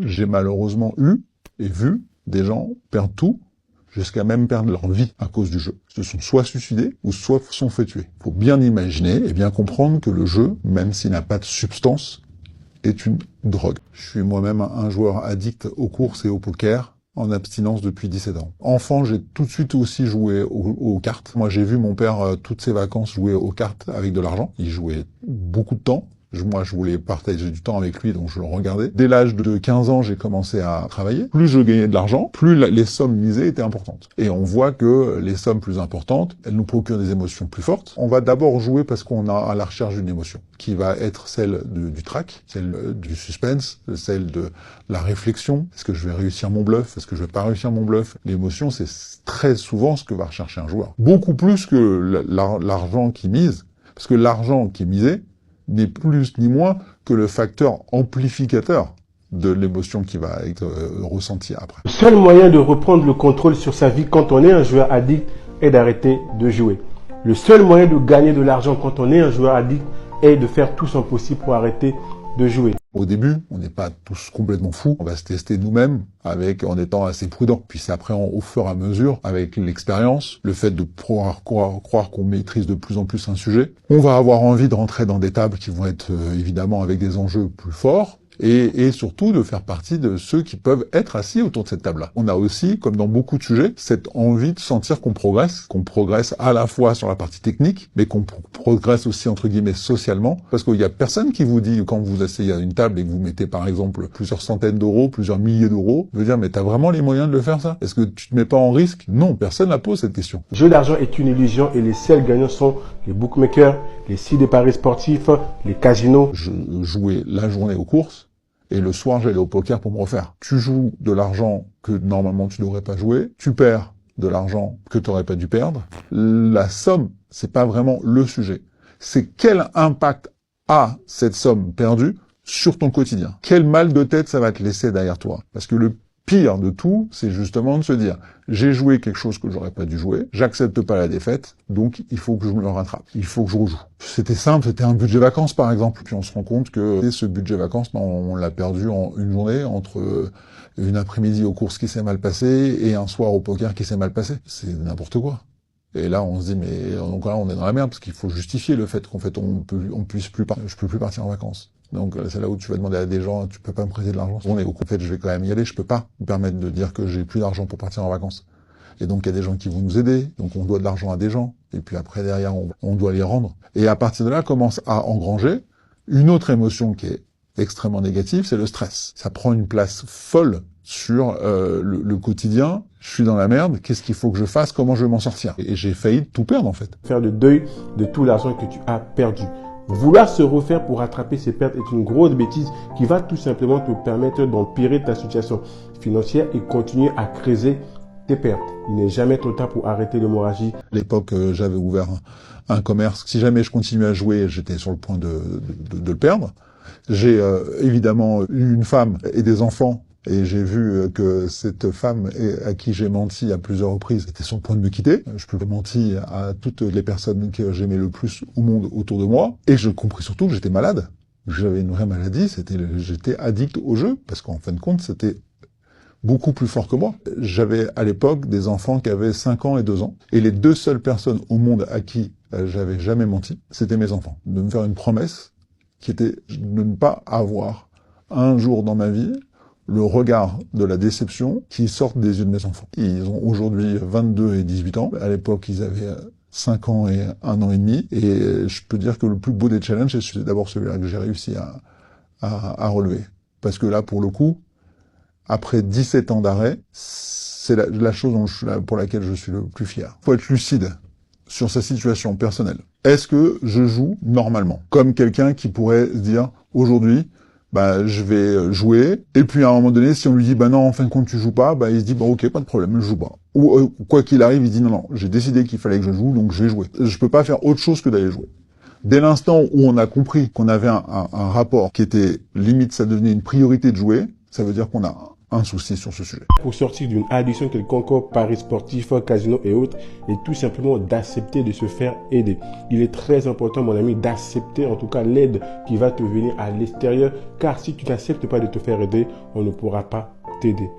J'ai malheureusement eu et vu des gens perdre tout, jusqu'à même perdre leur vie à cause du jeu. Ils se sont soit suicidés ou soit sont fait tuer. Il faut bien imaginer et bien comprendre que le jeu, même s'il n'a pas de substance, est une drogue. Je suis moi-même un joueur addict aux courses et au poker, en abstinence depuis 17 ans. Enfant, j'ai tout de suite aussi joué aux cartes. Moi, j'ai vu mon père toutes ses vacances jouer aux cartes avec de l'argent. Il jouait beaucoup de temps. Moi, je voulais partager du temps avec lui, donc je le regardais. Dès l'âge de 15 ans, j'ai commencé à travailler. Plus je gagnais de l'argent, plus les sommes misées étaient importantes. Et on voit que les sommes plus importantes, elles nous procurent des émotions plus fortes. On va d'abord jouer parce qu'on a à la recherche d'une émotion, qui va être celle du trac, celle du suspense, celle de la réflexion. Est-ce que je vais réussir mon bluff? Est-ce que je vais pas réussir mon bluff? L'émotion, c'est très souvent ce que va rechercher un joueur. Beaucoup plus que l'argent qui mise, parce que l'argent qui est misé, n'est plus ni moins que le facteur amplificateur de l'émotion qui va être ressentie après. Le seul moyen de reprendre le contrôle sur sa vie quand on est un joueur addict est d'arrêter de jouer. Le seul moyen de gagner de l'argent quand on est un joueur addict est de faire tout son possible pour arrêter de jouer. Au début, on n'est pas tous complètement fous. On va se tester nous-mêmes en étant assez prudent. Puis c'est après, au fur et à mesure, avec l'expérience, le fait de pouvoir croire qu'on maîtrise de plus en plus un sujet, on va avoir envie de rentrer dans des tables qui vont être évidemment avec des enjeux plus forts. Et surtout de faire partie de ceux qui peuvent être assis autour de cette table-là. On a aussi, comme dans beaucoup de sujets, cette envie de sentir qu'on progresse à la fois sur la partie technique, mais qu'on progresse aussi, entre guillemets, socialement, parce qu'il y a personne qui vous dit, quand vous asseyez à une table et que vous mettez, par exemple, plusieurs centaines d'euros, plusieurs milliers d'euros, de dire, mais t'as vraiment les moyens de le faire, ça? Est-ce que tu te mets pas en risque? Non, personne ne pose cette question. Le jeu d'argent est une illusion et les seuls gagnants sont les bookmakers, les sites de paris sportifs, les casinos. Je jouais la journée aux courses, et le soir, j'allais au poker pour me refaire. Tu joues de l'argent que normalement tu n'aurais pas joué, tu perds de l'argent que tu n'aurais pas dû perdre. La somme, c'est pas vraiment le sujet. C'est quel impact a cette somme perdue sur ton quotidien. Quel mal de tête ça va te laisser derrière toi. Parce que le pire de tout, c'est justement de se dire, j'ai joué quelque chose que j'aurais pas dû jouer, j'accepte pas la défaite, donc il faut que je me le rattrape, il faut que je rejoue. C'était simple, c'était un budget vacances par exemple, puis on se rend compte que ce budget vacances, on l'a perdu en une journée, entre une après-midi aux courses qui s'est mal passée et un soir au poker qui s'est mal passé. C'est n'importe quoi. Et là, on se dit, mais donc là, on est dans la merde, parce qu'il faut justifier le fait qu'en fait, je peux plus partir en vacances. Donc c'est là où tu vas demander à des gens, tu peux pas me prêter de l'argent. On est au fait, je vais quand même y aller, je peux pas me permettre de dire que j'ai plus d'argent pour partir en vacances. Et donc il y a des gens qui vont nous aider, donc on doit de l'argent à des gens, et puis après derrière on doit les rendre. Et à partir de là commence à engranger une autre émotion qui est extrêmement négative, c'est le stress. Ça prend une place folle sur le quotidien. Je suis dans la merde, qu'est-ce qu'il faut que je fasse, comment je vais m'en sortir? Et j'ai failli tout perdre en fait. Faire le deuil de tout l'argent que tu as perdu. Vouloir se refaire pour rattraper ses pertes est une grosse bêtise qui va tout simplement te permettre d'empirer ta situation financière et continuer à creuser tes pertes. Il n'est jamais trop tard pour arrêter l'hémorragie. À l'époque, j'avais ouvert un commerce. Si jamais je continuais à jouer, j'étais sur le point de le perdre. J'ai évidemment eu une femme et des enfants. Et j'ai vu que cette femme à qui j'ai menti à plusieurs reprises était sur le point de me quitter. Je peux mentir à toutes les personnes que j'aimais le plus au monde autour de moi. Et je compris surtout que j'étais malade. J'avais une vraie maladie, j'étais addict au jeu, parce qu'en fin de compte, c'était beaucoup plus fort que moi. J'avais à l'époque des enfants qui avaient 5 ans et 2 ans. Et les deux seules personnes au monde à qui j'avais jamais menti, c'était mes enfants. De me faire une promesse qui était de ne pas avoir un jour dans ma vie le regard de la déception qui sort des yeux de mes enfants. Ils ont aujourd'hui 22 et 18 ans. À l'époque, ils avaient 5 ans et 1 an et demi. Et je peux dire que le plus beau des challenges, c'est d'abord celui-là que j'ai réussi à relever. Parce que là, pour le coup, après 17 ans d'arrêt, c'est la chose pour laquelle je suis le plus fier. Il faut être lucide sur sa situation personnelle. Est-ce que je joue normalement? Comme quelqu'un qui pourrait se dire, aujourd'hui, je vais jouer, et puis à un moment donné, si on lui dit, non, en fin de compte, tu joues pas, il se dit, ok, pas de problème, je joue pas. Ou, quoi qu'il arrive, il dit, non, j'ai décidé qu'il fallait que je joue, donc je vais jouer. Je peux pas faire autre chose que d'aller jouer. Dès l'instant où on a compris qu'on avait un rapport qui était, limite, ça devenait une priorité de jouer, ça veut dire qu'on a un souci sur ce sujet. Pour sortir d'une addiction quelconque, paris sportif, casino et autres, et tout simplement d'accepter de se faire aider. Il est très important, mon ami, d'accepter en tout cas l'aide qui va te venir à l'extérieur, car si tu n'acceptes pas de te faire aider, on ne pourra pas t'aider.